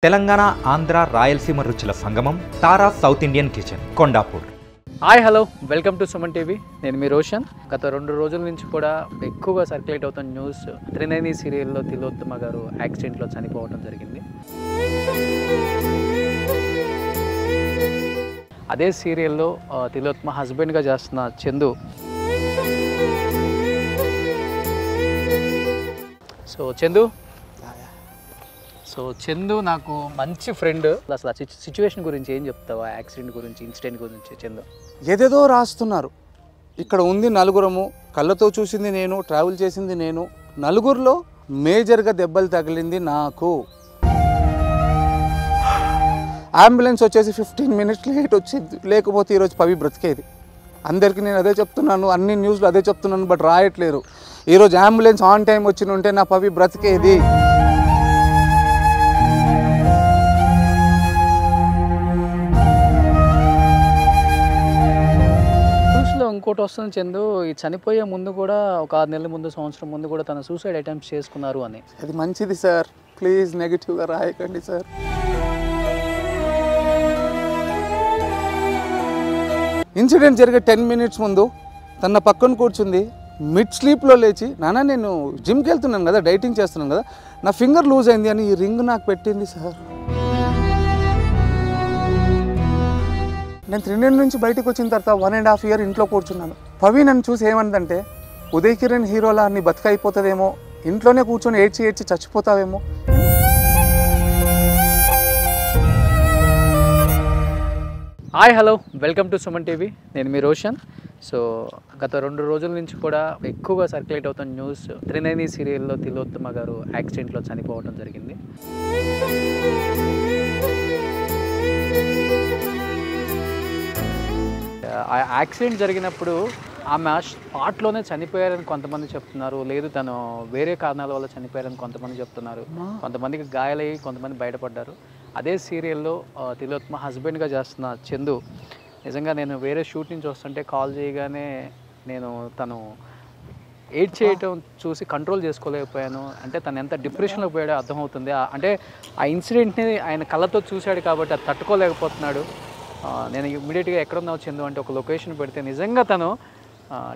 తెలంగాణ ఆంధ్ర రాయలసీమ రుచుల సంగమం Tara south Indian kitchen Kondapur. Hi hello welcome to Suman TV. నేను మీ రోషన్. గత 2 రోజుల నుంచి కూడా ఎక్కువగా సర్క్యులేట్ అవుతున్న న్యూస్ త్రినేని సీరియల్లో తిలోత్తమ గారు యాక్సిడెంట్లో చనిపోవడం జరిగింది. అదే సీరియల్లో తిలోత్తమ హస్బెండ్గా చేస్తున్న చందు చందు నాకు మంచి ఫ్రెండ్. అసలు ఆ సిచ్యువేషన్ గురించి ఏం చెప్తావా? యాక్సిడెంట్ గురించి, ఇన్సిడెంట్ గురించి. చందు ఏదేదో రాస్తున్నారు. ఇక్కడ ఉంది నలుగురము, కళ్ళతో చూసింది నేను, ట్రావెల్ చేసింది నేను. నలుగురిలో మేజర్గా దెబ్బలు తగిలింది నాకు. అంబులెన్స్ వచ్చేసి 15 మినిట్స్ లేట్ వచ్చింది. లేకపోతే ఈరోజు పవి బ్రతికేది. అందరికీ నేను అదే చెప్తున్నాను, అన్ని న్యూస్లో అదే చెప్తున్నాను, బట్ రాయట్లేరు. ఈరోజు అంబులెన్స్ ఆన్ టైం వచ్చి ఉంటే నా పవి బ్రతికేది. ఇంకోటి వస్తుంది చందు, ఈ చనిపోయే ముందు కూడా ఒక 6 నెలల ముందు, సంవత్సరం ముందు కూడా తన సూసైడ్ అటెంప్ట్స్ చేసుకున్నారు అని. అది మంచిది సార్, ప్లీజ్ నెగిటివ్గా రాయకండి సార్. ఇన్సిడెంట్ జరిగే 10 మినిట్స్ ముందు తన పక్కన కూర్చుంది. మిడ్ స్లీప్లో లేచి, నాన్న నేను జిమ్కి వెళ్తున్నాను కదా, డైటింగ్ చేస్తున్నాను కదా, నా ఫింగర్ లూజ్ అయింది అని ఈ రింగ్ నాకు పెట్టింది సార్. నేను 3 నుంచి బయటకు వచ్చిన తర్వాత 1.5 ఇయర్ ఇంట్లో కూర్చున్నాను. పవి నన్ను చూసి ఏమందంటే, ఉదయ్ కిరణ్ హీరోలా నీ బతుకైపోతుందేమో, ఇంట్లోనే కూర్చొని ఏడ్చి చచ్చిపోతావేమో. Hi hello welcome to Suman TV. నేను మీ రోషన్. గత 2 రోజుల నుంచి కూడా ఎక్కువగా సర్క్యులేట్ అవుతున్న న్యూస్ త్రినేని సీరియల్లో తిలోత్తమ గారు యాక్సిడెంట్లో చనిపోవడం జరిగింది. ఆ యాక్సిడెంట్ జరిగినప్పుడు ఆమె స్పాట్లోనే చనిపోయారని కొంతమంది చెప్తున్నారు, లేదు తను వేరే కారణాల వల్ల చనిపోయారని కొంతమంది చెప్తున్నారు. కొంతమందికి గాయాలయ్యి కొంతమంది బయటపడ్డారు. అదే సీరియల్లో తిలోత్తమ హస్బెండ్గా చేస్తున్న చందు, నిజంగా నేను వేరే షూట్ నుంచి వస్తుంటే కాల్ చేయగానే నేను తను ఎయిడ్ చేయటం చూసి కంట్రోల్ చేసుకోలేకపోయాను. అంటే తను ఎంత డిప్రెషన్లో పోయాడో అర్థమవుతుంది. అంటే ఆ ఇన్సిడెంట్ని ఆయన కళ్ళతో చూశాడు కాబట్టి అది తట్టుకోలేకపోతున్నాడు. నేను ఇమ్మీడియట్గా ఎక్కడున్నావు చందు అంటే ఒక లొకేషన్ పెడితే నిజంగా తను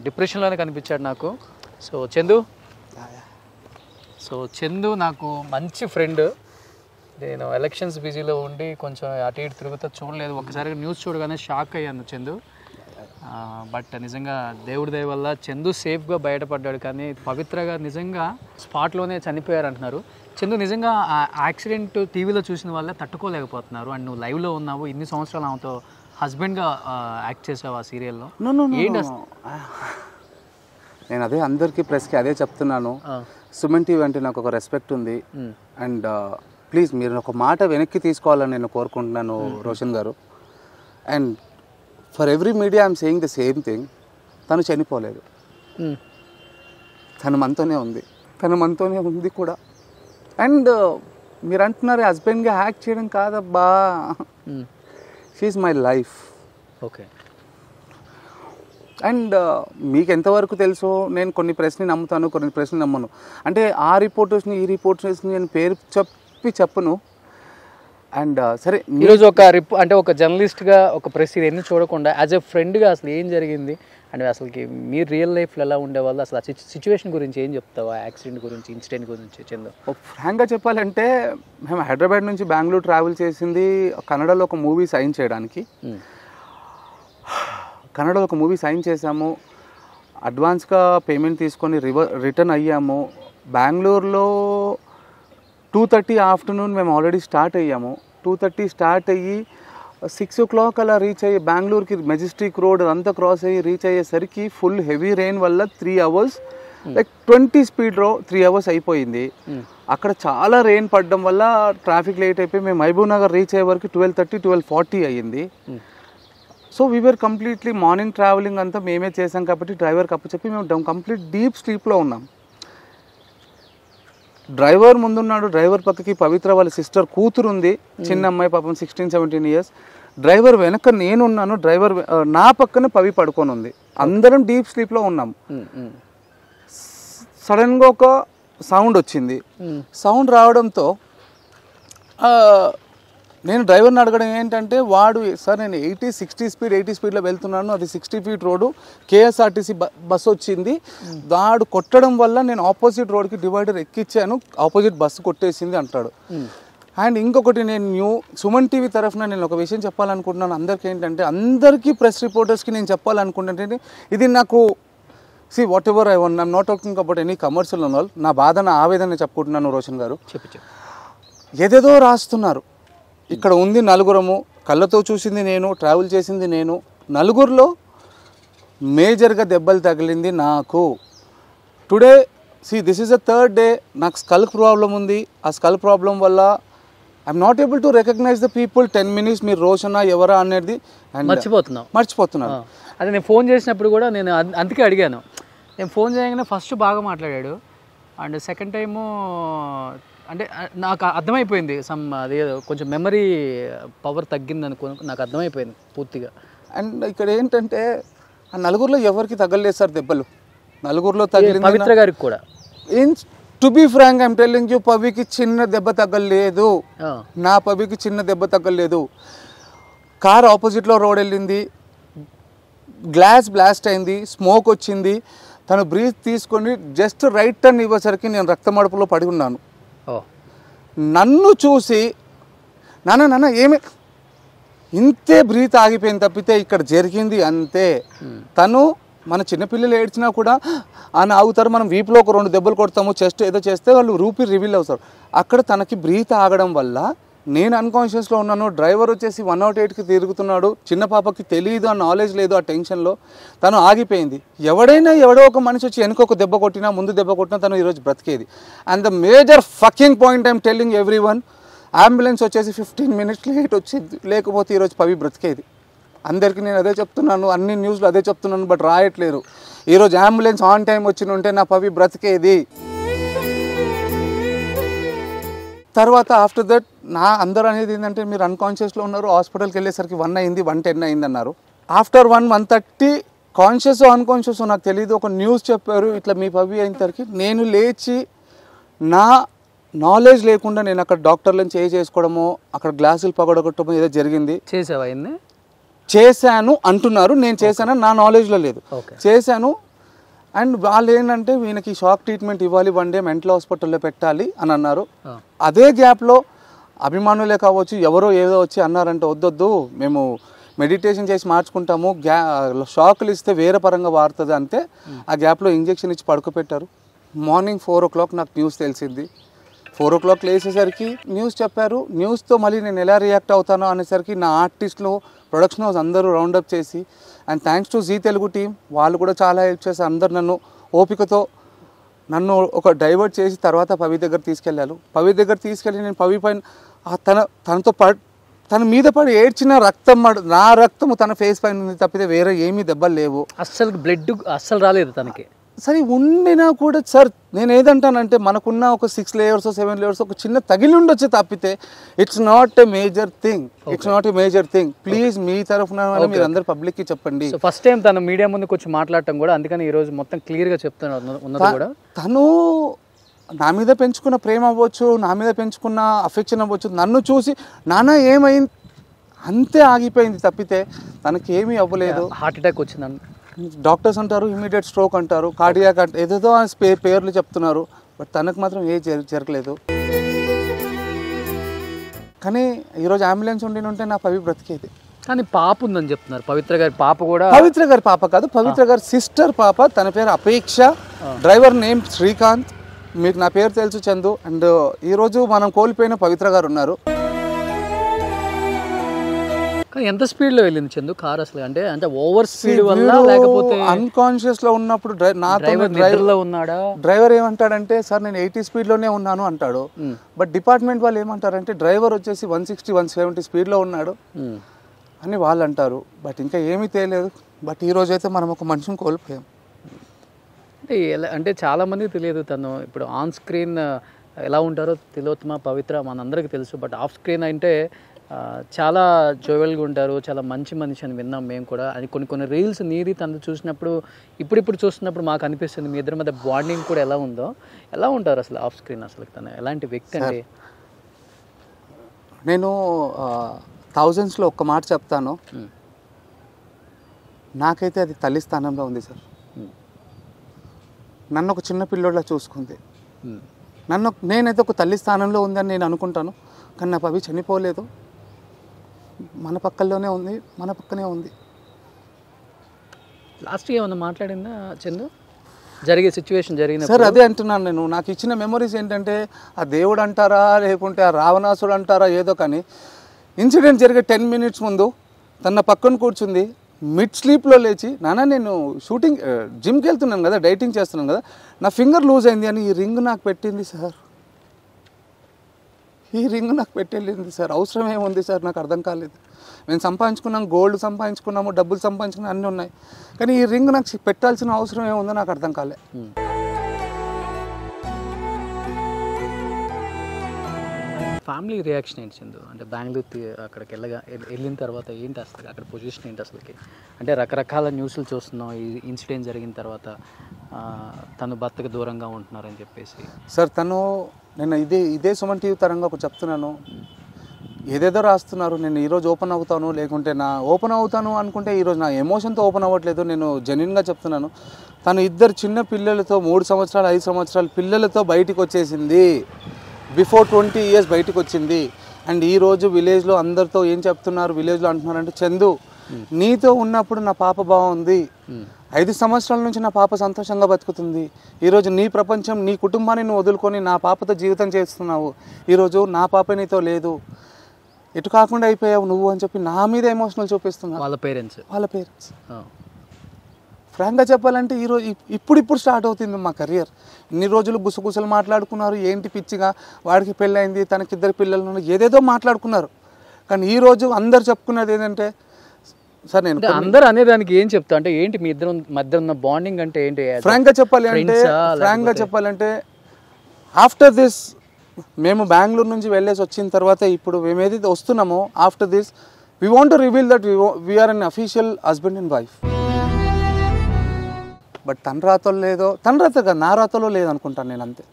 డిప్రెషన్లోనే కనిపించాడు నాకు. చందు నాకు మంచి ఫ్రెండ్. నేను ఎలక్షన్స్ బిజీలో ఉండి కొంచెం అటు ఇటు తిరుగుతా చూడలేదు. ఒకసారి న్యూస్ చూడగానే షాక్ అయ్యాను చందు. బట్ నిజంగా దేవుడి దయ వల్ల చందు సేఫ్గా బయటపడ్డాడు. కానీ పవిత్ర గారు నిజంగా స్పాట్లోనే చనిపోయారు అంటున్నారు. చందు నిజంగా ఆ యాక్సిడెంట్ టీవీలో చూసిన వాళ్ళే తట్టుకోలేకపోతున్నారు. అండ్ నువ్వు లైవ్లో ఉన్నావు, ఇన్ని సంవత్సరాలు ఆమెతో హస్బెండ్గా యాక్ట్ చేసావు ఆ సీరియల్లో. నేను అదే అందరికీ ప్రెస్కి అదే చెప్తున్నాను. సుమన్ టీవీ అంటే నాకు ఒక రెస్పెక్ట్ ఉంది. అండ్ ప్లీజ్ మీరు ఒక మాట వెనక్కి తీసుకోవాలని నేను కోరుకుంటున్నాను రోషన్ గారు. And for every media I'm saying the same thing. తను చనిపోలేదు, తను మనతోనే ఉంది కూడా. అండ్ మీరు అంటున్నారు హస్బెండ్గా యాక్ట్ చేయడం కాదబ్బా, she's my life. Okay. And మీకు ఎంతవరకు తెలుసో నేను కొన్ని ప్రెస్ని నమ్ముతాను, కొన్ని ప్రెస్ని నమ్మను. అంటే ఆ రిపోర్టర్స్ని ఈ రిపోర్టర్స్ని నేను పేరు చెప్పను. అండ్ సరే, ఈరోజు అంటే ఒక జర్నలిస్ట్గా ఒక ప్రెస్ ఇవన్నీ చూడకుండా యాజ్ ఎ ఫ్రెండ్గా అసలు ఏం జరిగింది అంటే అసలుకి మీరు రియల్ లైఫ్లో ఎలా ఉండేవాళ్ళు, అసలు ఆ సిచ్యువేషన్ గురించి ఏం చెప్తావా? యాక్సిడెంట్ గురించి, ఇన్సిడెంట్ గురించి చందు. ఫ్రాంక్గా చెప్పాలంటే మేము హైదరాబాద్ నుంచి బెంగళూరు ట్రావెల్ చేసింది కన్నడలో ఒక మూవీ సైన్ చేయడానికి. కన్నడలో ఒక మూవీ సైన్ చేసాము, అడ్వాన్స్గా పేమెంట్ తీసుకొని రిటర్న్ అయ్యాము. బెంగళూరులో 2:30 ఆఫ్టర్నూన్ మేము ఆల్రెడీ స్టార్ట్ అయ్యాము. 2:30 స్టార్ట్ అయ్యి 6 o'clock అలా రీచ్ అయ్యి బెంగళూరుకి మెజెస్టిక్ రోడ్ అంతా క్రాస్ అయ్యి రీచ్ అయ్యేసరికి ఫుల్ హెవీ రెయిన్ వల్ల 3 hours లైక్ 20 స్పీడ్లో 3 hours అయిపోయింది. అక్కడ చాలా రెయిన్ పడడం వల్ల ట్రాఫిక్ లేట్ అయిపోయి మేము మహబూబ్ నగర్ రీచ్ అయ్యే వరకు 12:30, 12:40 అయ్యింది. So we're completely morning travelling అంతా మేమే చేసాం కాబట్టి డ్రైవర్కి అప్పచెప్పి మేము కంప్లీట్ డీప్ స్లీప్లో ఉన్నాం. డ్రైవర్ ముందున్నాడు, డ్రైవర్ పక్కకి పవిత్ర వాళ్ళ సిస్టర్ కూతురు ఉంది, చిన్న అమ్మాయి పాపం 16-17 years. డ్రైవర్ వెనక నేనున్నాను, డ్రైవర్ నా పక్కన పవి పడుకొని ఉంది. అందరం డీప్ స్లీప్లో ఉన్నాం. సడన్గా ఒక సౌండ్ వచ్చింది. సౌండ్ రావడంతో నేను డ్రైవర్ని అడగడం ఏంటంటే వాడు సార్ నేను 60 స్పీడ్లో వెళ్తున్నాను, అది 60 ఫీట్ రోడ్డు, కేఎస్ఆర్టీసీ బస్సు వచ్చింది, వాడు కొట్టడం వల్ల నేను ఆపోజిట్ రోడ్కి డివైడర్ ఎక్కించాను, ఆపోజిట్ బస్సు కొట్టేసింది అంటాడు. అండ్ ఇంకొకటి నేను సుమన్ టీవీ తరఫున నేను ఒక విషయం చెప్పాలనుకుంటున్నాను అందరికీ ఏంటంటే, అందరికీ ప్రెస్ రిపోర్టర్స్కి నేను చెప్పాలనుకుంటుంటే, ఇది నాకు what ever I want, I'm not talking about any commercial all, నా బాధ నా ఆవేదన చెప్పుకుంటున్నాను. రోషన్ గారు ఏదేదో రాస్తున్నారు. ఇక్కడ ఉంది నలుగురము, కళ్ళతో చూసింది నేను, ట్రావెల్ చేసింది నేను, నలుగురిలో మేజర్గా దెబ్బలు తగిలింది నాకు. Today this is the third day, నాకు స్కల్ ప్రాబ్లం ఉంది. ఆ స్కల్ ప్రాబ్లం వల్ల I'm not able to recognise the people. 10 minutes మీరు రోషనా ఎవరా అనేది మర్చిపోతున్నాను. అదే నేను ఫోన్ చేసినప్పుడు కూడా నేను అందుకే అడిగాను. నేను ఫోన్ చేయగానే ఫస్ట్ బాగా మాట్లాడాడు, అండ్ సెకండ్ టైము అంటే నాకు అర్థమైపోయింది అదేదో కొంచెం మెమరీ పవర్ తగ్గింది అనుకో, నాకు అర్థమైపోయింది పూర్తిగా. అండ్ ఇక్కడ ఏంటంటే ఆ నలుగురిలో ఎవరికి తగ్గలేదు సార్ దెబ్బలు, నలుగురిలో తగిలింది పవిత్ర గారికి కూడా. To be frank I'm telling you, పవికి చిన్న దెబ్బ తగ్గలేదు, నా పవికి చిన్న దెబ్బ తగ్గలేదు. కార్ ఆపోజిట్లో రోడ్ వెళ్ళింది, గ్లాస్ బ్లాస్ట్ అయింది, స్మోక్ వచ్చింది, తను బ్రీత్ తీసుకొని జస్ట్ రైట్ టర్న్ ఇవ్వేసరికి నేను రక్తమడుపులో పడి ఉన్నాను. నన్ను చూసి నాన్న ఏమి ఇంతే బ్రీత్ ఆగిపోయింది తప్పితే ఇక్కడ జరిగింది అంతే. తను మన చిన్నపిల్లలు ఏడ్చినా కూడా అని ఆగుతారు, మనం వీపులో ఒక 2 దెబ్బలు కొడతాము, చెస్ట్ ఏదో చేస్తే వాళ్ళు రూపీ రివీల్ అవుతారు. అక్కడ తనకి బ్రీత్ ఆగడం వల్ల నేను అన్కాన్షియస్లో ఉన్నాను. డ్రైవర్ వచ్చేసి 108కి తిరుగుతున్నాడు, చిన్న పాపకి తెలియదు, ఆ నాలెడ్జ్ లేదు, ఆ టెన్షన్లో తను ఆగిపోయింది. ఎవడో ఒక మనిషి వచ్చి వెనుక ఒక దెబ్బ కొట్టినా, ముందు దెబ్బ కొట్టినా తను ఈరోజు బ్రతికేది. And the major fucking point I'm telling everyone, ambulance వచ్చేసి 15 minutes లేట్ వచ్చింది, లేకపోతే ఈరోజు పవి బ్రతికేది. అందరికీ నేను అదే చెప్తున్నాను, అన్ని న్యూస్లో అదే చెప్తున్నాను, బట్ రాయట్లేరు. ఈరోజు అంబులెన్స్ ఆన్ టైం వచ్చి ఉంటే నా పవి బ్రతికేది. తర్వాత ఆఫ్టర్ దట్ అందరూ అనేది ఏంటంటే మీరు అన్కాన్షియస్లో ఉన్నారు, హాస్పిటల్కి వెళ్ళేసరికి 1 అయింది, 1:10 అయింది అన్నారు. ఆఫ్టర్ 1:30 కాన్షియస్ అన్కాన్షియస్ నాకు తెలియదు, ఒక న్యూస్ చెప్పారు ఇట్లా మీ పవి అయినసరికి నేను లేచి నా నాలెడ్జ్ లేకుండా నేను అక్కడ డాక్టర్లను చేసుకోవడమో, అక్కడ గ్లాసులు పగడగొట్టడమో ఏదో జరిగింది. చేశాను అంటున్నారు, నేను చేశాను నా నాలెడ్జ్లో లేదు, చేశాను. అండ్ వాళ్ళు ఏంటంటే వీళ్ళకి షాక్ ట్రీట్మెంట్ ఇవ్వాలి, 1 day మెంటల్ హాస్పిటల్లో పెట్టాలి అని అన్నారు. అదే గ్యాప్లో అభిమానులే కావచ్చు ఎవరో ఏదో వచ్చి అన్నారంటే వద్దొద్దు మేము మెడిటేషన్ చేసి మార్చుకుంటాము, షాకులు ఇస్తే వేరే పరంగా వాడుతుంది అంతే. ఆ గ్యాప్లో ఇంజెక్షన్ ఇచ్చి పడుకోపెట్టారు. మార్నింగ్ 4 o'clock నాకు న్యూస్ తెలిసింది. 4 o'clock లేచేసరికి న్యూస్ చెప్పారు. న్యూస్తో మళ్ళీ నేను ఎలా రియాక్ట్ అవుతానో అనేసరికి నా ఆర్టిస్టులు, ప్రొడక్షన్ హౌస్ అందరూ రౌండప్ చేసి, and thanks to Zee Telugu team, వాళ్ళు కూడా చాలా హెల్ప్ చేసి అందరు నన్ను ఓపికతో నన్ను ఒక డైవర్ట్ చేసి తర్వాత పవి దగ్గర తీసుకెళ్ళారు. పవి దగ్గర తీసుకెళ్ళి నేను పవి పైన తన మీద పడి ఏడ్చిన రక్తం, నా రక్తము తన ఫేస్ పైన ఉంది తప్పితే వేరే ఏమీ దెబ్బలు లేవు. అస్సలు బ్లడ్ అస్సలు రాలేదు తనకి. సరే ఉండినా కూడా సార్ నేను ఏదంటానంటే మనకున్న ఒక 6 layers 7 layers ఒక చిన్న తగిలి ఉండొచ్చు తప్పితే it's not a major thing. Please మీ తరఫున మీరు అందరు పబ్లిక్కి చెప్పండి. ఫస్ట్ టైం తను మీడియా ముందు కొంచెం మాట్లాడటం కూడా, అందుకని ఈ రోజు మొత్తం క్లియర్గా చెప్తున్నారు. తను నా మీద పెంచుకున్న ప్రేమ అవ్వచ్చు, నా మీద పెంచుకున్న అఫెక్షన్ అవ్వచ్చు, నన్ను చూసి నాన్న ఏమైంది అంతే ఆగిపోయింది తప్పితే తనకి ఏమీ అవ్వలేదు. హార్ట్ అటాక్ వచ్చిందని డాక్టర్స్ అంటారు, ఇమీడియట్ స్ట్రోక్ అంటారు, కార్డియాక్ ఏదేదో పేర్లు చెప్తున్నారు, బట్ తనకు మాత్రం ఏ జరగలేదు. కానీ ఈరోజు అంబులెన్స్ ఉంటే నా పవి బ్రతికేది. కానీ పాప ఉందని చెప్తున్నారు, పవిత్ర గారి పాప కూడా. పవిత్ర గారి పాప కాదు, పవిత్ర గారి సిస్టర్ పాప, తన పేరు అపేక్ష, డ్రైవర్ నేమ్ శ్రీకాంత్, మీకు నా పేరు తెలుసు చందు. అండ్ ఈరోజు మనం కోల్పోయిన పవిత్ర గారు ఉన్నారు. ఎంత స్పీడ్ లో వెళ్ళింది చందు కార్ అసలు? అంటే ఓవర్ స్పీడ్ వల్ల లేకపోతే అన్కాన్షియస్ లో ఉన్నప్పుడు డ్రైవర్ ఏమంటాడంటే సార్ నేను 80 స్పీడ్లోనే ఉన్నాను అంటాడు. బట్ డిపార్ట్మెంట్ వాళ్ళు ఏమంటారంటే డ్రైవర్ వచ్చేసి 160 170 స్పీడ్లో ఉన్నాడు అని వాళ్ళు అంటారు. బట్ ఇంకా ఏమీ తెలియదు. బట్ ఈ రోజైతే మనం ఒక మనిషిని కోల్పోయాం. అంటే చాలామందికి తెలియదు తను ఇప్పుడు ఆన్ స్క్రీన్ ఎలా ఉంటారో తిలోత్తమ పవిత్ర మనందరికీ తెలుసు. బట్ ఆఫ్ స్క్రీన్ అంటే చాలా జోవెల్గా ఉంటారు, చాలా మంచి మనిషి అని విన్నాం మేము కూడా. అది కొన్ని రీల్స్ నీది తను చూసినప్పుడు ఇప్పుడు చూస్తున్నప్పుడు మాకు అనిపిస్తుంది మీ ఇద్దరి మధ్య బాండింగ్ కూడా ఎలా ఉందో. ఎలా ఉంటారు అసలు ఆఫ్ స్క్రీన్? అసలు తను ఎలాంటి వ్యక్తి అండి? నేను థౌజండ్స్లో ఒక్క మాట చెప్తాను, నాకైతే అది తల్లి స్థానంలో ఉంది సార్. నన్ను ఒక చిన్న పిల్లోడ్లా చూసుకుంది. నేనైతే ఒక తల్లి స్థానంలో ఉందని నేను అనుకుంటాను. కానీ నా పవి చనిపోలేదు, మన పక్కల్లోనే ఉంది, మన పక్కనే ఉంది. లాస్ట్గా ఏమన్నా మాట్లాడిందా చందు జరిగే సిచ్యువేషన్ జరిగిన? సార్ అదే అంటున్నాను నేను. నాకు ఇచ్చిన మెమరీస్ ఏంటంటే ఆ దేవుడు అంటారా లేకుంటే ఆ రావణాసుడు అంటారా ఏదో, కానీ ఇన్సిడెంట్ జరిగే 10 minutes ముందు తన పక్కన కూర్చుంది, మిడ్ స్లీప్లో లేచి, నాన్న నేను షూటింగ్ జిమ్కి వెళ్తున్నాను కదా, డైటింగ్ చేస్తున్నాను కదా, నా ఫింగర్ లూజ్ అయింది అని ఈ రింగ్ నాకు పెట్టింది సార్. ఈ రింగ్ నాకు పెట్టెళ్ళింది సార్. అవసరం ఏముంది సార్, నాకు అర్థం కాలేదు. మేము సంపాదించుకున్నాం, గోల్డ్ సంపాదించుకున్నాము, డబ్బులు సంపాదించుకున్నాం, అన్నీ ఉన్నాయి, కానీ ఈ రింగ్ నాకు పెట్టాల్సిన అవసరం ఏముందో నాకు అర్థం కాలే. ఫ్యామిలీ రియాక్షన్ ఏంటి చందు? అంటే బెంగళూరు అక్కడికి వెళ్ళిన తర్వాత ఏంటి అసలు అక్కడ పొజిషన్ ఏంటి అసలుకి? అంటే రకరకాల న్యూస్లు చూస్తున్నాం ఈ ఇన్సిడెంట్ జరిగిన తర్వాత, తను భర్తకు దూరంగా ఉంటున్నారని చెప్పేసి. సార్ నేను ఇదే సుమన్ టీవీ తరంగా ఒక చెప్తున్నాను, ఏదేదో రాస్తున్నారు, నేను ఈరోజు ఓపెన్ అవుతాను లేకుంటే ఓపెన్ అవుతాను అనుకుంటే ఈరోజు నా ఎమోషన్తో ఓపెన్ అవ్వట్లేదు. నేను జెన్యున్గా చెప్తున్నాను, తను 2 చిన్న పిల్లలతో 3 సంవత్సరాలు 5 సంవత్సరాల పిల్లలతో బయటికి వచ్చేసింది. బిఫోర్ 20 years బయటకు వచ్చింది. అండ్ ఈరోజు విలేజ్లో అందరితో ఏం చెప్తున్నారు, విలేజ్లో అంటున్నారంటే, చందు నీతో ఉన్నప్పుడు నా పాప బాగుంది, 5 సంవత్సరాల నుంచి నా పాప సంతోషంగా బతుకుతుంది, ఈరోజు నీ ప్రపంచం నీ కుటుంబాన్ని నువ్వు వదులుకొని నా పాపతో జీవితం చేస్తున్నావు, ఈరోజు నా పాప నీతో లేదు, ఎటు కాకుండా అయిపోయావు నువ్వు అని చెప్పి నా మీద ఎమోషనల్ చూపిస్తున్నారు వాళ్ళ పేరెంట్స్. ఫ్రాంక్గా చెప్పాలంటే ఈరోజు ఇప్పుడు స్టార్ట్ అవుతుంది మా కెరియర్. ఇన్ని రోజులు గుసగుసలు మాట్లాడుకున్నారు, ఏంటి పిచ్చిగా వాడికి పెళ్ళైంది, తనకి 2 పిల్లలు, ఏదేదో మాట్లాడుకున్నారు. కానీ ఈరోజు అందరు చెప్పుకున్నది ఏంటంటే, సార్ నేను అందరూ అనేదానికి ఏం చెప్తా అంటే ఏంటి మీ ఇద్దరు మధ్య ఉన్న బాండింగ్ అంటే ఏంటి? ఫ్రాంక్గా చెప్పాలంటే ఆఫ్టర్ దిస్ మేము బెంగళూరు నుంచి వెళ్ళేసి వచ్చిన తర్వాత ఇప్పుడు మేము ఏదైతే వస్తున్నామో, after this we want to reveal that we are unofficial husband and wife. But తన రాతలో లేదో, తన రాత కదా నా రాతలో లేదనుకుంటాను నేను, అంతే.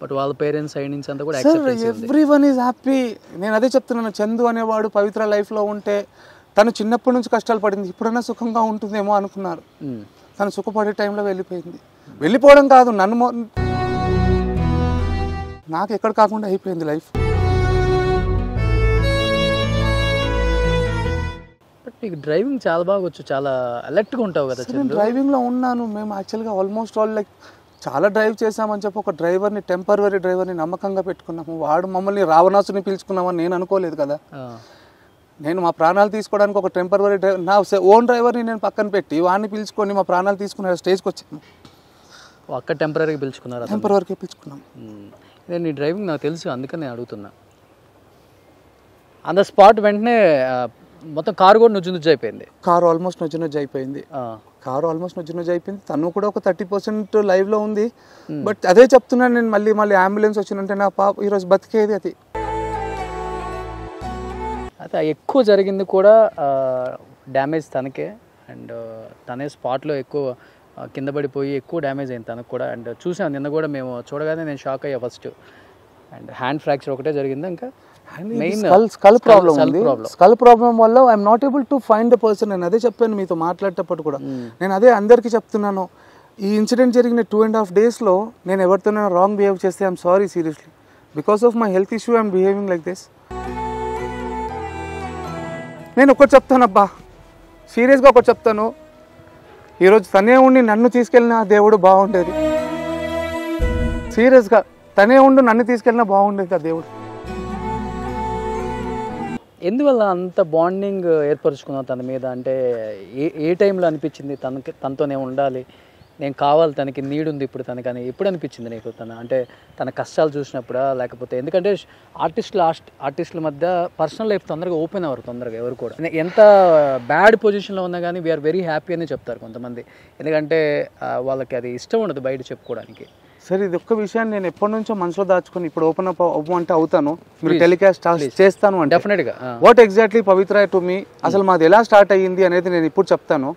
బట్ వాళ్ళ పేరెంట్స్ సైడ్ నుంచి అంతా కూడా ఎవ్రీవన్ ఈజ్ హ్యాపీ. నేను అదే చెప్తున్నాను, చందు అనేవాడు పవిత్ర లైఫ్లో ఉంటే తను చిన్నప్పటి నుంచి కష్టాలు పడింది, ఇప్పుడైనా సుఖంగా ఉంటుందేమో అనుకున్నారు. తను సుఖపడే టైంలో వెళ్ళిపోవడం కాదు, నాకు ఎక్కడ కాకుండా అయిపోయింది లైఫ్. బట్ నీకు డ్రైవింగ్ చాలా బాగా వచ్చు, చాలా అలర్ట్గా ఉంటావు కదా? నేను డ్రైవింగ్లో ఉన్నాను. మేము యాక్చువల్గా ఆల్మోస్ట్ ఆల్ చాలా డ్రైవ్ చేసామని చెప్పి ఒక టెంపరరీ డ్రైవర్ని నమ్మకంగా పెట్టుకున్నాము. వాడు మమ్మల్ని రావణాసుని పిలుచుకున్నామని నేను అనుకోలేదు కదా. నేను మా ప్రాణాలు తీసుకోవడానికి ఒక టెంపరరీ డ్రైవర్, నా ఓన్ డ్రైవర్ని నేను పక్కన పెట్టి వాడిని పిలుచుకొని మా ప్రాణాలు తీసుకునే స్టేజ్కి వచ్చాను. అక్కడ టెంపరీగా పిలుచుకున్నారు? టెంపరీగా పిలుచుకున్నాం. నేను నీ డ్రైవింగ్ నాకు తెలుసు, అందుకని నేను అడుగుతున్నా. ఆన్ ద స్పాట్ వెంటనే మొత్తం కారు కూడా నుజ్జు అయిపోయింది. కారు ఆల్మోస్ట్ నుజ్జు అయిపోయింది. తను కూడా ఒక 30% లైవ్లో ఉంది. బట్ అదే చెప్తున్నాను నేను, మళ్ళీ అంబులెన్స్ వచ్చిందంటే నా పాప ఈరోజు బతికేది. అది అయితే ఎక్కువ జరిగింది కూడా డ్యామేజ్ తనకే, అండ్ తనే స్పాట్లో ఎక్కువ కింద పడిపోయి ఎక్కువ డ్యామేజ్ అయింది తనకు కూడా. అండ్ చూసాను నిన్న కూడా, మేము చూడగానే నేను షాక్ అయ్యా ఫస్ట్. అండ్ హ్యాండ్ ఫ్రాక్చర్ ఒకటే జరిగింది, ఇంకా మెయిన్ స్కల్ ప్రాబ్లం వల్ల I'm not able to find the person. నేను అదే చెప్పాను మీతో మాట్లాడేటప్పుడు కూడా, నేను అదే అందరికీ చెప్తున్నాను. ఈ ఇన్సిడెంట్ జరిగిన 2.5 daysలో నేను ఎవరితోనైనా రాంగ్ బిహేవ్ చేస్తే I'm sorry seriously. Because of my health issue I'm behaving like this. నేను ఒకటి చెప్తానబ్బా, సీరియస్గా ఒకటి చెప్తాను, ఈరోజు తనే ఉండి నన్ను తీసుకెళ్ళిన దేవుడు బాగుండేది. సీరియస్గా తనే ఉండి నన్ను తీసుకెళ్ళినా బాగుండేది ఆ దేవుడు. ఎందువల్ల అంత బాండింగ్ ఏర్పరచుకున్నావు తన మీద? అంటే ఏ టైంలో అనిపించింది తనతోనే ఉండాలి, నేను కావాలి, తనకి నీడ్ ఉంది ఇప్పుడు తనకని ఎప్పుడు అనిపించింది నీకు? అంటే తన కష్టాలు చూసినప్పుడా, లేకపోతే ఎందుకంటే ఆర్టిస్టుల మధ్య పర్సనల్ లైఫ్ తొందరగా ఓపెన్ అవ్వరు తొందరగా ఎవరు కూడా. ఎంత బ్యాడ్ పొజిషన్లో ఉన్నా కానీ వీఆర్ వెరీ హ్యాపీ అని చెప్తారు కొంతమంది, ఎందుకంటే వాళ్ళకి అది ఇష్టం ఉండదు బయట చెప్పుకోవడానికి. సరే, ఇది ఒక్క విషయాన్ని నేను ఎప్పటి నుంచో మనసులో దాచుకుని ఇప్పుడు ఓపెన్ అప్ అవ్వమంటే అవుతాను, మీరు టెలికాస్ట్ చేస్తాను అంటే డెఫినెట్గా. What exactly Pavitra to me, అసలు మాది ఎలా స్టార్ట్ అయ్యింది అనేది నేను ఇప్పుడు చెప్తాను.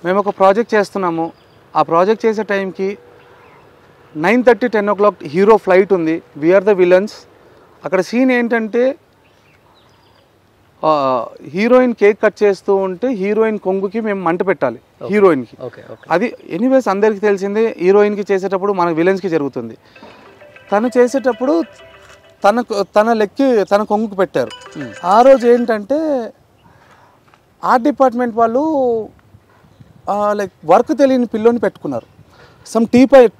మేము ఒక ప్రాజెక్ట్ చేస్తున్నాము. ఆ ప్రాజెక్ట్ చేసే టైంకి 9:30, 10 o'clock హీరో ఫ్లైట్ ఉంది. We're the villains. అక్కడ సీన్ ఏంటంటే హీరోయిన్ కేక్ కట్ చేస్తూ ఉంటే హీరోయిన్ కొంగుకి మేము మంట పెట్టాలి హీరోయిన్కి. అది ఎనీవేస్ అందరికీ తెలిసిందే, హీరోయిన్కి చేసేటప్పుడు మన విలన్స్కి జరుగుతుంది. తను చేసేటప్పుడు తన కొంగుకు పెట్టారు. ఆ రోజు ఏంటంటే ఆర్ట్ డిపార్ట్మెంట్ వాళ్ళు లైక్ వర్క్ తెలియని పిల్లోని పెట్టుకున్నారు. సమ్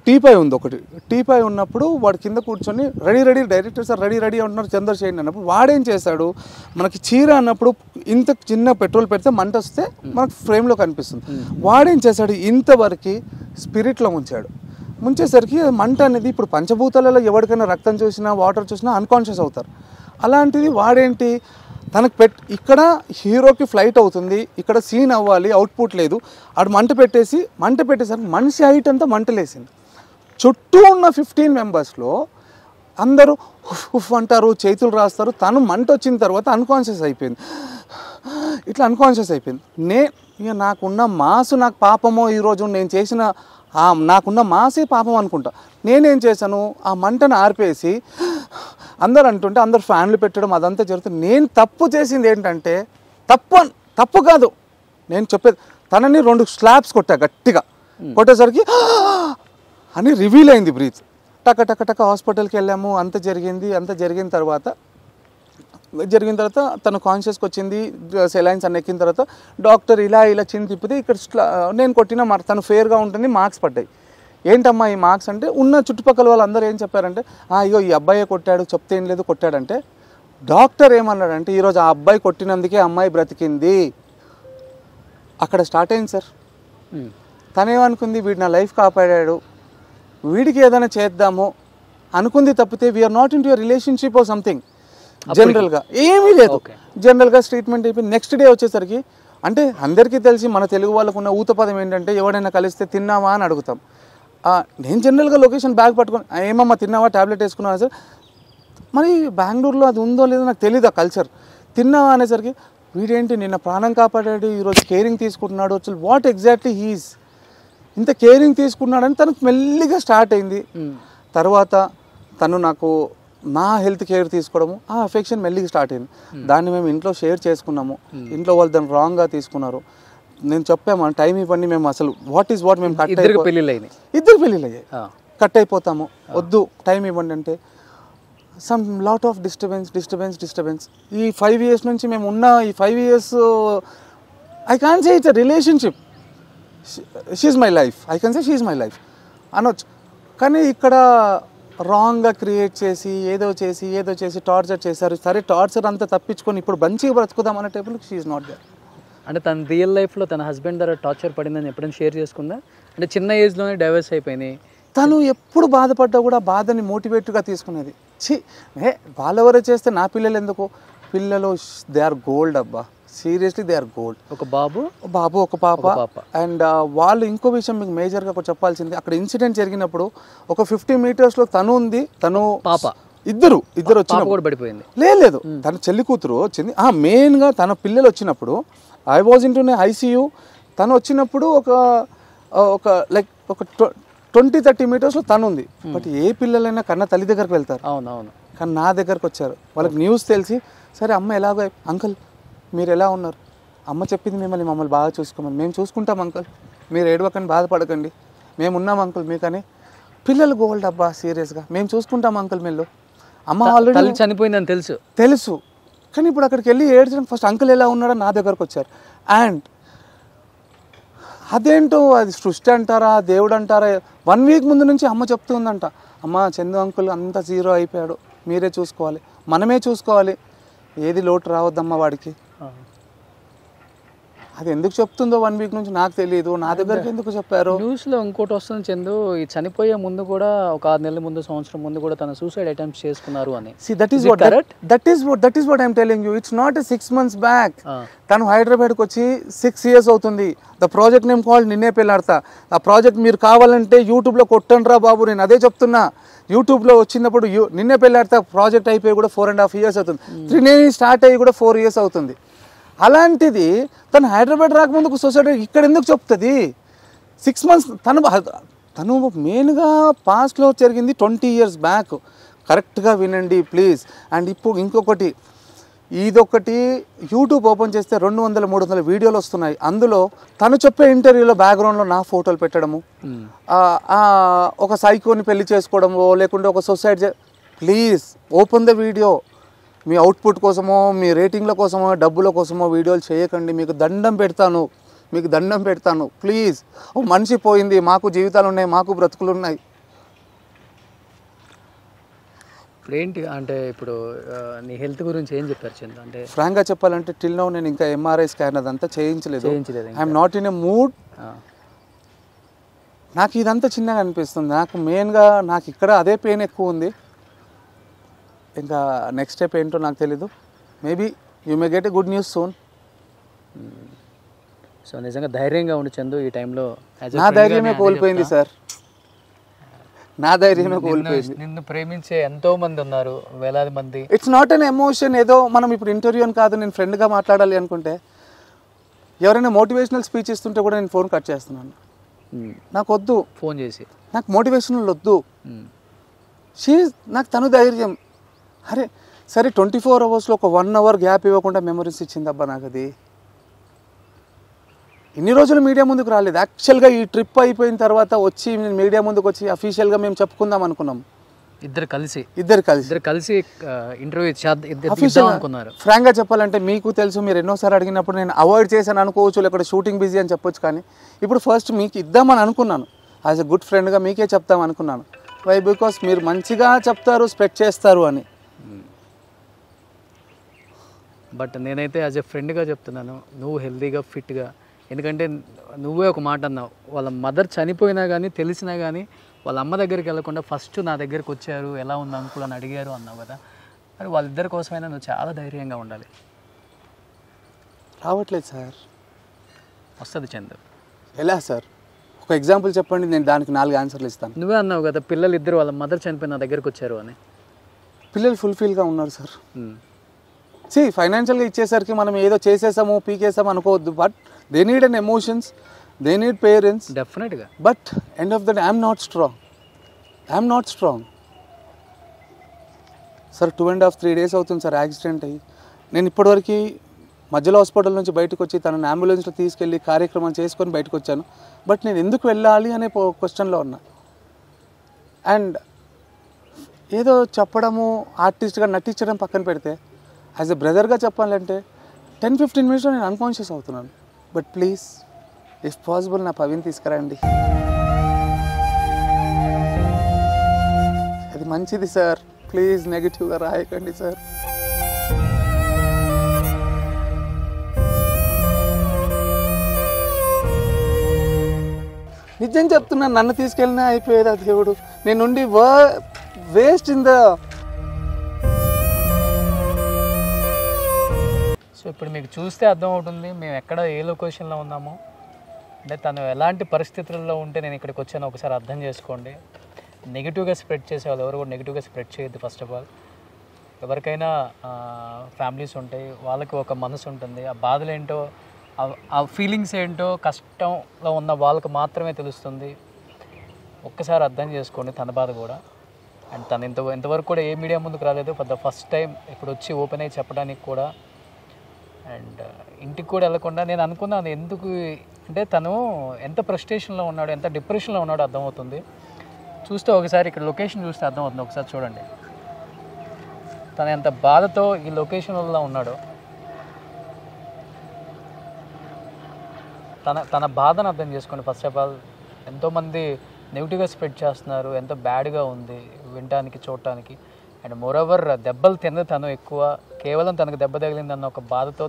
టీపై ఉంది ఒకటి. టీపై ఉన్నప్పుడు వాడు కింద కూర్చొని రెడీ డైరెక్టర్ సార్ రెడీ అంటున్నారు చంద్రశేఖర్ అన్నప్పుడు వాడేం చేశాడు, మనకి చీర అన్నప్పుడు ఇంత చిన్న పెట్రోల్ పెడితే మంట వస్తే మనకు ఫ్రేమ్లో కనిపిస్తుంది. వాడేం చేశాడు, ఇంతవరకు స్పిరిట్లో ముంచేసరికి మంట అనేది ఇప్పుడు పంచభూతాలలో ఎవరికైనా రక్తం చూసినా వాటర్ చూసినా అన్కాన్షియస్ అవుతారు. అలాంటిది వాడేంటి తనకు ఇక్కడ హీరోకి ఫ్లైట్ అవుతుంది, ఇక్కడ సీన్ అవ్వాలి, అవుట్పుట్ లేదు, ఆడు మంట పెట్టేసరికి మనిషి హైట్ అంతా మంటలేసింది. చుట్టూ ఉన్న 15 మెంబర్స్లో అందరూ ఉఫ్ అంటారు, చేతులు రాస్తారు. తను మంట వచ్చిన తర్వాత అన్కాన్షియస్ అయిపోయింది. ఇక నాకున్న మాసు నాకు పాపమో ఈరోజు నేను చేసిన నాకున్న మాసే పాపం అనుకుంటా. నేనేం చేశాను, ఆ మంటను ఆర్పేసి అందరు అంటుంటే అందరు ఫ్యాన్లు పెట్టడం అదంతా జరుగుతుంది. నేను తప్పు చేసింది ఏంటంటే తప్పు కాదు నేను చెప్పేది, తనని 2 స్లాబ్స్ కొట్టా గట్టిగా. కొట్టేసరికి అని రివీల్ అయింది బ్రీత్. టక హాస్పిటల్కి వెళ్ళాము. అంత జరిగిన తర్వాత తను కాన్షియస్కి వచ్చింది. సెలైన్స్ అన్ని ఎక్కిన తర్వాత డాక్టర్ ఇలా చిన్న తిప్పితే ఇక్కడ నేను కొట్టిన తను ఫేర్గా ఉంటుంది, మార్క్స్ పడ్డాయి. ఏంటమ్మా ఈ మార్క్స్ అంటే ఉన్న చుట్టుపక్కల వాళ్ళందరూ ఏం చెప్పారంటే అయ్యో ఈ అబ్బాయే కొట్టాడు, చెప్తే ఏం లేదు కొట్టాడంటే. డాక్టర్ ఏమన్నాడంటే ఈరోజు ఆ అబ్బాయి కొట్టినందుకే అమ్మాయి బ్రతికింది. అక్కడ స్టార్ట్ అయింది సార్. తనేమనుకుంది, వీడు నా లైఫ్ కాపాడాడు, వీడికి ఏదైనా చేద్దాము అనుకుంది తప్పితే we're not into your relationship or something. జనరల్గా ఏమీ లేదు. జనరల్గా ట్రీట్మెంట్ అయిపోయి నెక్స్ట్ డే వచ్చేసరికి అంటే అందరికీ తెలిసి మన తెలుగు వాళ్ళకు ఉన్న ఊతపదం ఏంటంటే ఎవడైనా కలిస్తే తిన్నావా అని అడుగుతాం. నేను జనరల్గా లొకేషన్ బ్యాగ్ పట్టుకొని ఏమమ్మా తిన్నావా, ట్యాబ్లెట్ వేసుకున్నావా సార్. మరి బెంగళూరులో అది ఉందో లేదో నాకు తెలియదు ఆ కల్చర్. తిన్నావా అనేసరికి వీడేంటి నిన్న ప్రాణం కాపాడాడు, ఈరోజు కేరింగ్ తీసుకుంటున్నాడు, అసలు వాట్ ఎగ్జాక్ట్లీ హీస్ ఇంత కేరింగ్ తీసుకున్నాడని తనకు మెల్లిగా స్టార్ట్ అయింది. తర్వాత తను నాకు నా హెల్త్ కేర్ తీసుకోవడము, ఆ అఫెక్షన్ మెల్లిగా స్టార్ట్ అయింది. దాన్ని మేము ఇంట్లో షేర్ చేసుకున్నాము. ఇంట్లో వాళ్ళు దాన్ని రాంగ్గా తీసుకున్నారు. నేను చెప్పాము టైం ఇవ్వండి, మేము అసలు వాట్ మేము ఇద్దరు పెళ్ళిళ్ళు అయ్యాయి, కట్ అయిపోతాము, వద్దు టైం ఇవ్వండి అంటే సమ్ లాట్ ఆఫ్ డిస్టర్బెన్స్. ఈ 5 years నుంచి మేము ఉన్న ఈ 5 years I can say it's a relationship. She's my life, I can say she's my life అనొచ్చు. కానీ ఇక్కడ రాంగ్గా క్రియేట్ చేసి ఏదో చేసి టార్చర్ చేశారు. సరే టార్చర్ అంతా తప్పించుకొని ఇప్పుడు మంచిగా బ్రతుకుదాం అనే టైపులో షీఈ్ నాట్ దేర్. అంటే తన రియల్ లైఫ్లో తన హస్బెండ్ ద్వారా టార్చర్ పడిందని ఎప్పుడైనా షేర్ చేసుకుందా? అంటే చిన్న ఏజ్లోనే డైవర్స్ అయిపోయినాయి. తను ఎప్పుడు బాధపడ్డా కూడా బాధని మోటివేట్గా తీసుకునేది. వాళ్ళెవరో చేస్తే నా పిల్లలు ఎందుకు, పిల్లలు దే ఆర్ గోల్డ్ అబ్బా, సీరియస్లీ దే ఆర్ గోల్డ్. ఒక బాబు ఒక పాప. అండ్ వాళ్ళు ఇంకో విషయం మీకు మేజర్గా చెప్పాల్సింది, అక్కడ ఇన్సిడెంట్ జరిగినప్పుడు ఒక 50 meters తను ఉంది, తను పాప ఇద్దరు వచ్చినప్పుడు పడిపోయింది. లేదు తన చెల్లి కూతురు వచ్చింది. మెయిన్గా తన పిల్లలు వచ్చినప్పుడు I was in to ICU. తను వచ్చినప్పుడు ఒక లైక్ ఒక 20-30 meters తను ఉంది. బట్ ఏ పిల్లలైనా కన్నా తల్లి దగ్గరకు వెళ్తారు. అవునవును. కానీ నా దగ్గరకు వచ్చారు, వాళ్ళకి న్యూస్ తెలిసి సరే అమ్మ ఎలాగో, అంకుల్ మీరు ఎలా ఉన్నారు, అమ్మ చెప్పింది మమ్మల్ని బాగా చూసుకోమని. మేము చూసుకుంటాం అంకుల్, మీరు ఏడవకండి, బాధపడకండి, మేము ఉన్నాం అంకుల్ మీకని. పిల్లలు గోల్డ్ అబ్బా, సీరియస్గా మేము చూసుకుంటాం అంకుల్. మీరు అమ్మ ఆల్రెడీ చనిపోయిందని తెలుసు, కానీ ఇప్పుడు అక్కడికి వెళ్ళి ఏడ్చడం ఫస్ట్ అంకుల్ ఎలా ఉన్నాడో నా దగ్గరకు వచ్చారు. అండ్ అదేంటో అది సృష్టి అంటారా దేవుడు అంటారా, 1 week ముందు నుంచి అమ్మ చెప్తూ ఉందంట, అమ్మ చందు అంకుల్ అంతా 0 అయిపోయాడు, మీరే చూసుకోవాలి, మనమే చూసుకోవాలి, ఏది లోటు రావద్దమ్మా వాడికి. అది ఎందుకు చెప్తుందో 1 week నుంచి నాకు తెలియదు, నా దగ్గరికి ఎందుకు చెప్పారు. న్యూస్లో ఇంకోటి వస్తుంది చందు, ఈ చనిపోయే ముందు కూడా ఒక 6 నెలల ముందు, సంవత్సరం ముందు కూడా తన సూసైడ్ అటెంప్ట్ చేసుకున్నారు అని. That is what I'm telling you. It's not 6 months back. తను హైదరాబాద్కి వచ్చి 6 years అవుతుంది. ద ప్రాజెక్ట్ నేమ్ కాల్డ్ నిన్నే పెళ్ళాడతా. ఆ ప్రాజెక్ట్ మీరు కావాలంటే యూట్యూబ్లో కొట్టండి రా బాబు, నేను అదే చెప్తున్నా. యూట్యూబ్లో వచ్చినప్పుడు నిన్నే పెళ్ళాడతా ప్రాజెక్ట్ అయిపోయి కూడా 4.5 years అవుతుంది. 3 స్టార్ట్ అయ్యి కూడా 4 years అవుతుంది. అలాంటిది తను హైదరాబాద్ రాకముందుకు సొసైటీ ఇక్కడ ఎందుకు చెప్తుంది? 6 months తను మెయిన్గా పాస్ట్లో జరిగింది 20 years బ్యాక్. కరెక్ట్గా వినండి ప్లీజ్. అండ్ ఇప్పుడు ఇంకొకటి, ఇదొకటి యూట్యూబ్ ఓపెన్ చేస్తే 200-300 వీడియోలు వస్తున్నాయి. అందులో తను చెప్పే ఇంటర్వ్యూలో బ్యాక్గ్రౌండ్లో నా ఫోటోలు పెట్టడము, ఒక సైకోని పెళ్లి చేసుకోవడమో లేకుంటే ఒక society. Please open the video. Me output కోసమో మీ రేటింగ్ల కోసమో డబ్బుల కోసమో వీడియోలు చేయకండి. మీకు దండం పెడతాను ప్లీజ్. ఓ మనిషి పోయింది, మాకు జీవితాలు ఉన్నాయి, మాకు బ్రతుకులు ఉన్నాయి. ఇప్పుడు ఏంటి అంటే ఇప్పుడు నీ హెల్త్ గురించి ఏం చెప్పారు చంద్ర? అంటే ఫ్రాంక్గా చెప్పాలంటే టిల్ నౌ నేను ఇంకా ఎంఆర్ఐ స్కాన్ అదంతా చేయించలేదు. I'm not in a mood. నాకు ఇదంతా చిన్నగా అనిపిస్తుంది. నాకు మెయిన్గా నాకు ఇక్కడ అదే పెయిన్ ఎక్కువ ఉంది. ఇంకా నెక్స్ట్ స్టెప్ ఏంటో నాకు తెలీదు. Maybe you may get a good news soon. So నిజంగా ధైర్యంగా ఉండి చందు ఈ టైంలో. నా ధైర్యమే కోల్పోయింది సార్, నా ధైర్యమే కోల్పోయింది. నిన్ను ప్రేమించే ఎంతో మంది ఉన్నారు, వేలాది మంది. It's not an emotion. ఏదో మనం ఇప్పుడు ఇంటర్వ్యూ అని కాదు, నేను ఫ్రెండ్గా మాట్లాడాలి అనుకుంటే ఎవరైనా మోటివేషనల్ స్పీచ్ ఇస్తుంటే కూడా నేను ఫోన్ కట్ చేస్తున్నాను. నాకు వద్దు, ఫోన్ చేసి నాకు మోటివేషనల్ వద్దు. నాకు తను ధైర్యం. అరే సరే 24 అవర్స్లో ఒక 1 అవర్ గ్యాప్ ఇవ్వకుండా మెమరీస్ ఇచ్చిందబ్బా నాకు. అది ఇన్ని రోజులు మీడియా ముందుకు రాలేదు. యాక్చువల్గా ఈ ట్రిప్ అయిపోయిన తర్వాత వచ్చి నేను మీడియా ముందుకు వచ్చి అఫీషియల్గా మేము చెప్పుకుందాం అనుకున్నాం. ఇద్దరు కలిసి ఇంటర్వ్యూ అనుకున్నారు. ఫ్రాంక్గా చెప్పాలంటే మీకు తెలుసు, మీరు ఎన్నోసారి అడిగినప్పుడు నేను అవాయిడ్ చేశాను అనుకోవచ్చు, లేకపోతే షూటింగ్ బిజీ అని చెప్పొచ్చు. కానీ ఇప్పుడు ఫస్ట్ మీకు ఇద్దామని అనుకున్నాను. యాజ్ ఎ గుడ్ ఫ్రెండ్గా మీకే చెప్తాం అనుకున్నాను. వై? బికాస్ మీరు మంచిగా చెప్తారు, స్ప్రెడ్ చేస్తారు అని. బట్ నేనైతే యాజ్ ఎ ఫ్రెండ్గా చెప్తున్నాను, నువ్వు హెల్తీగా ఫిట్గా. ఎందుకంటే నువ్వే ఒక మాట అన్నావు, వాళ్ళ మదర్ చనిపోయినా కానీ తెలిసినా కానీ వాళ్ళ అమ్మ దగ్గరికి వెళ్ళకుండా ఫస్ట్ నా దగ్గరికి వచ్చారు, ఎలా ఉంది అంకుల్ అని అడిగారు అన్నావు కదా. మరి వాళ్ళిద్దరి కోసమైనా నువ్వు చాలా ధైర్యంగా ఉండాలి. రావట్లేదు సార్. వస్తుంది చంద్ర. ఎలా సార్? ఒక ఎగ్జాంపుల్ చెప్పండి, నేను దానికి 4 ఆన్సర్లు ఇస్తాను. నువ్వే అన్నావు కదా పిల్లలు ఇద్దరు వాళ్ళ మదర్ చనిపోయి నా దగ్గరికి వచ్చారు అని. పిల్లలు ఫుల్ఫిల్గా ఉన్నారు సార్. ఫైనాన్షియల్గా ఇచ్చేసరికి మనం ఏదో చేసేసాము పీకేసాము అనుకోవద్దు. But they need an emotions, they need parents డెఫినెట్గా. But end of the day I'm not strong sir. 2.5-3 days అవుతుంది సార్ యాక్సిడెంట్ అయ్యి. నేను ఇప్పటివరకు మధ్యలో హాస్పిటల్ నుంచి బయటకు వచ్చి తనని అంబులెన్స్లో తీసుకెళ్ళి కార్యక్రమం చేసుకొని బయటకు వచ్చాను. బట్ నేను ఎందుకు వెళ్ళాలి అనే క్వశ్చన్లో ఉన్నా. అండ్ ఏదో చెప్పడము, ఆర్టిస్ట్గా నటించడం పక్కన పెడితే యాజ్ ఎ బ్రదర్గా చెప్పాలంటే 10-15 minutes నేను అన్కాన్షియస్ అవుతున్నాను. బట్ ప్లీజ్ ఇఫ్ పాసిబుల్ నా పవిని తీసుకురండి. అది మంచిది సార్. ప్లీజ్ నెగిటివ్గా రాయకండి సార్. నిజం చెప్తున్నాను, నన్ను తీసుకెళ్ళినా అయిపోయేదా దేవుడు. నేనుండి వేస్ట్ ఇన్ ద. సో ఇప్పుడు మీకు చూస్తే అర్థమవుతుంది మేము ఎక్కడ ఏ లొకేషన్లో ఉన్నామో. అంటే తను ఎలాంటి పరిస్థితుల్లో ఉంటే నేను ఇక్కడికి వచ్చానో ఒకసారి అర్థం చేసుకోండి. నెగిటివ్గా స్ప్రెడ్ చేసేవాళ్ళు ఎవరు కూడా నెగిటివ్గా స్ప్రెడ్ చేయొద్దు. ఫస్ట్ ఆఫ్ ఆల్ ఎవరికైనా ఫ్యామిలీస్ ఉంటాయి, వాళ్ళకి ఒక మనసు ఉంటుంది. ఆ బాధలు ఏంటో, ఆ ఫీలింగ్స్ ఏంటో కష్టంలో ఉన్న వాళ్ళకి మాత్రమే తెలుస్తుంది. ఒక్కసారి అర్థం చేసుకోండి తన బాధ కూడా. అండ్ తను ఇంతవరకు కూడా ఏ మీడియా ముందుకు రాలేదు. ఫర్ ద ఫస్ట్ టైం ఇప్పుడు వచ్చి ఓపెన్ అయ్యి చెప్పడానికి కూడా. అండ్ ఇంటికి కూడా వెళ్ళకుండా నేను అనుకున్నాను ఎందుకు అంటే తను ఎంత ఫ్రస్ట్రేషన్లో ఉన్నాడో, ఎంత డిప్రెషన్లో ఉన్నాడో అర్థమవుతుంది. చూస్తే ఒకసారి ఇక్కడ లొకేషన్ చూస్తే అర్థమవుతుంది. ఒకసారి చూడండి తను ఎంత బాధతో ఈ లొకేషన్లో ఉన్నాడో. తన బాధను అర్థం చేసుకోండి. ఫస్ట్ ఆఫ్ ఆల్ ఎంతోమంది నెగిటివ్గా స్ప్రెడ్ చేస్తున్నారు, ఎంతో బ్యాడ్గా ఉంది వినటానికి చూడటానికి. అండ్ మోరోవర్ దెబ్బలు తిన్నది తను ఎక్కువ, కేవలం తనకు దెబ్బ తగిలిందన్న ఒక బాధతో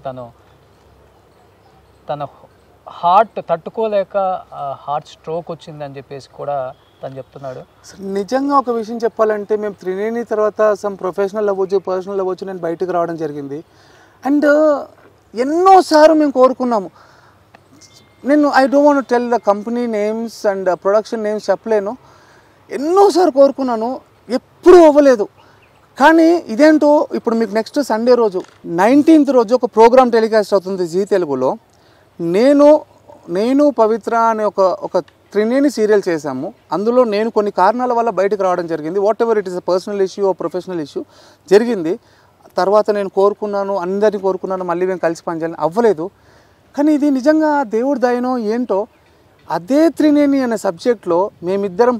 తన హార్ట్ తట్టుకోలేక హార్ట్ స్ట్రోక్ వచ్చిందని చెప్పేసి కూడా తను చెప్తున్నాడు. నిజంగా ఒక విషయం చెప్పాలంటే మేము త్రినేని తర్వాత సమ్ ప్రొఫెషనల్ అవ్వచ్చు, పర్సనల్ అవ్వచ్చు, నేను బయటకు రావడం జరిగింది. అండ్ ఎన్నోసార్లు మేము కోరుకున్నాము. నేను I don't want tell the company names and production names చెప్పలేను. ఎన్నోసార్లు కోరుకున్నాను, ఎప్పుడూ అవ్వలేదు. కానీ ఇదేంటో ఇప్పుడు మీకు నెక్స్ట్ సండే రోజు 19th రోజు ఒక ప్రోగ్రామ్ టెలికాస్ట్ అవుతుంది జీ తెలుగులో. నేను పవిత్ర అనే ఒక త్రినేని సీరియల్ చేశాము. అందులో నేను కొన్ని కారణాల వల్ల బయటకు రావడం జరిగింది. Whatever it is a personal issue or professional issue జరిగింది. తర్వాత నేను కోరుకున్నాను, అందరినీ కోరుకున్నాను, మళ్ళీ మేము కలిసి పనిచేయాలని అవ్వలేదు. కానీ ఇది నిజంగా దేవుడి దయనో ఏంటో, అదే త్రినేని అనే సబ్జెక్ట్లో మేమిద్దరం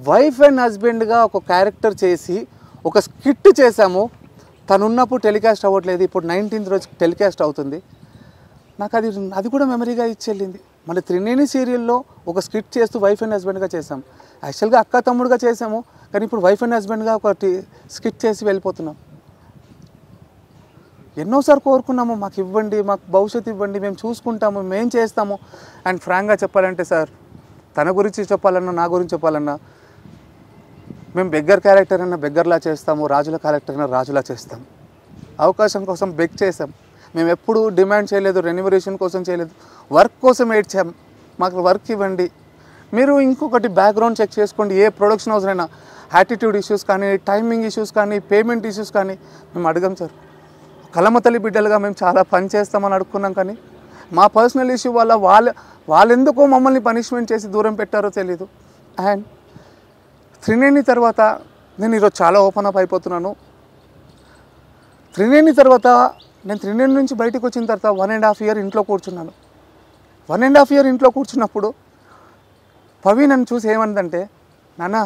వైఫ్ అండ్ హస్బెండ్గా ఒక క్యారెక్టర్ చేసి ఒక స్కిట్ చేశాము. తను ఉన్నప్పుడు టెలికాస్ట్ అవ్వట్లేదు, ఇప్పుడు 19th రోజు టెలికాస్ట్ అవుతుంది. నాకు అది కూడా మెమరీగా ఇచ్చెళ్ళింది. మళ్ళీ త్రినేని సీరియల్లో ఒక స్కిట్ చేస్తూ వైఫ్ అండ్ హస్బెండ్గా చేసాం. యాక్చువల్గా అక్క తమ్ముడుగా చేసాము, కానీ ఇప్పుడు వైఫ్ అండ్ హస్బెండ్గా ఒకటి స్కిట్ చేసి వెళ్ళిపోతున్నాం. ఎన్నోసార్లు కోరుకున్నాము, మాకు ఇవ్వండి, మాకు భవిష్యత్తు ఇవ్వండి, మేము చూసుకుంటాము, మేము చేస్తాము. అండ్ ఫ్రాంక్గా చెప్పాలంటే సార్, తన గురించి చెప్పాలన్నా నా గురించి చెప్పాలన్నా, మేము బెగ్గర్ క్యారెక్టర్ అయినా బెగ్గర్లా చేస్తాము, రాజుల క్యారెక్టర్ అయినా రాజులా చేస్తాము. అవకాశం కోసం బెగ్ చేసాం. మేము ఎప్పుడు డిమాండ్ చేయలేదు, రెన్యుమరేషన్ కోసం చేయలేదు, వర్క్ కోసం ఏడ్చాం. మాకు వర్క్ ఇవ్వండి. మీరు ఇంకొకటి బ్యాక్గ్రౌండ్ చెక్ చేసుకోండి, ఏ ప్రొడక్షన్ హౌస్ అయినా యాటిట్యూడ్ ఇష్యూస్ కానీ, టైమింగ్ ఇష్యూస్ కానీ, పేమెంట్ ఇష్యూస్ కానీ మేము అడగం సార్. కలమతల్లి బిడ్డలుగా మేము చాలా పని చేస్తామని అడుక్కున్నాం. కానీ మా పర్సనల్ ఇష్యూ వల్ల వాళ్ళెందుకో మమ్మల్ని పనిష్మెంట్ చేసి దూరం పెట్టారో తెలీదు. అండ్ త్రినేని తర్వాత నేను ఈరోజు చాలా ఓపెన్ అప్ అయిపోతున్నాను. త్రినేని తర్వాత నేను త్రినేని నుంచి బయటకు వచ్చిన తర్వాత 1.5 year ఇంట్లో కూర్చున్నాను. 1.5 year ఇంట్లో కూర్చున్నప్పుడు పవి నన్ను చూసి ఏమందంటే, నాన్న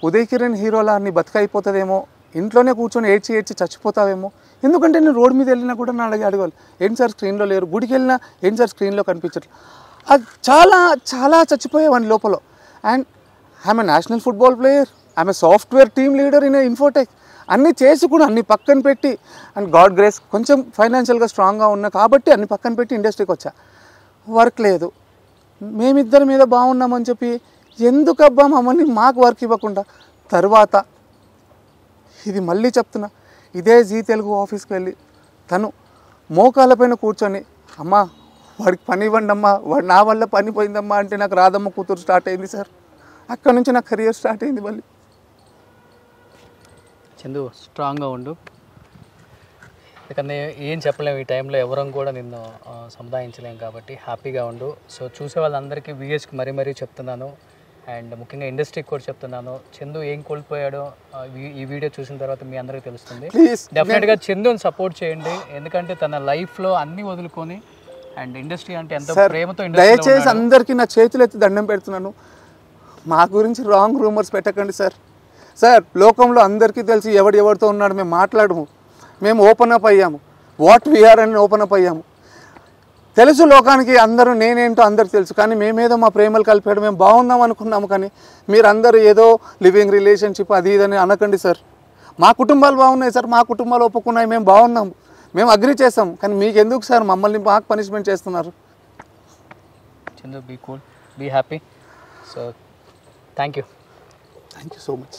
ఉదయ్ కిరణ్ హీరోలా నీ బతుకైపోతుందేమో, ఇంట్లోనే కూర్చొని ఏడ్చి చచ్చిపోతావేమో. ఎందుకంటే నేను రోడ్ మీద వెళ్ళినా కూడా నా అడగాలి, ఏంటి సార్ స్క్రీన్లో లేరు, గుడికి వెళ్ళినా ఏంటి సార్ స్క్రీన్లో కనిపించట్లేదు. అది చాలా చచ్చిపోయేవాడిని లోపల. And I'm a national football player, I'm a software team leader in Infotech. అన్నీ చేసి కూడా అన్ని పక్కన పెట్టి, అండ్ గాడ్ గ్రేస్ కొంచెం ఫైనాన్షియల్గా స్ట్రాంగ్గా ఉన్నా కాబట్టి అన్ని పక్కన పెట్టి ఇండస్ట్రీకి వచ్చా. వర్క్ లేదు, మేమిద్దరి మీద బాగున్నామని చెప్పి ఎందుకబ్బా మమ్మల్ని మాకు వర్క్ ఇవ్వకుండా. తర్వాత ఇది మళ్ళీ చెప్తున్నా, ఇదే జీ తెలుగు ఆఫీస్కి వెళ్ళి తను మోకాళ్ళపైన కూర్చొని, అమ్మా వాడికి పని ఇవ్వండి అమ్మా, వాడు నా వల్ల పని పోయిందమ్మా అంటే నాకు రాధమ్మ కూతురు స్టార్ట్ అయింది సార్. అక్కడ నుంచి నా కెరియర్ స్టార్ట్ అయింది. మళ్ళీ చందు స్ట్రాంగ్గా ఉండు, ఎందుకంటే ఏం చెప్పలేము ఈ టైంలో, ఎవరం కూడా నిన్ను సముదాయించలేము కాబట్టి హ్యాపీగా ఉండు. సో చూసే వాళ్ళందరికీ విఎస్కి మరీ చెప్తున్నాను, అండ్ ముఖ్యంగా ఇండస్ట్రీకి కూడా చెప్తున్నాను, చందు ఏం కోల్పోయాడో ఈ వీడియో చూసిన తర్వాత మీ అందరికీ తెలుస్తుంది. డెఫినెట్గా చందుని సపోర్ట్ చేయండి, ఎందుకంటే తన లైఫ్లో అన్నీ వదులుకొని అండ్ ఇండస్ట్రీ అంటే ఎంతో ప్రేమతో. దయచేసి అందరికీ నా చేతులు ఎత్తి దండం పెడుతున్నాను, మా గురించి రాంగ్ రూమర్స్ పెట్టకండి సార్. లోకంలో అందరికీ తెలిసి ఎవరితో ఉన్నాడు, మేము మాట్లాడము, మేము ఓపెన్ అప్ అయ్యాము, వాట్ వీఆర్ అని ఓపెన్ అప్ అయ్యాము. తెలుసు లోకానికి, అందరూ నేనేంటో అందరికి తెలుసు. కానీ మేమేదో మా ప్రేమలు కలిపాడు, మేము బాగున్నాం అనుకున్నాము. కానీ మీరందరూ ఏదో లివింగ్ రిలేషన్షిప్ అది ఇదని అనకండి సార్. మా కుటుంబాలు బాగున్నాయి సార్, మా కుటుంబాలు ఒప్పుకున్నాయి, మేము బాగున్నాము, మేము అగ్రీ చేస్తాం. కానీ మీకు ఎందుకు సార్ మమ్మల్ని మాకు పనిష్మెంట్ చేస్తున్నారు? Chandu be cool, be happy. So thank you so much.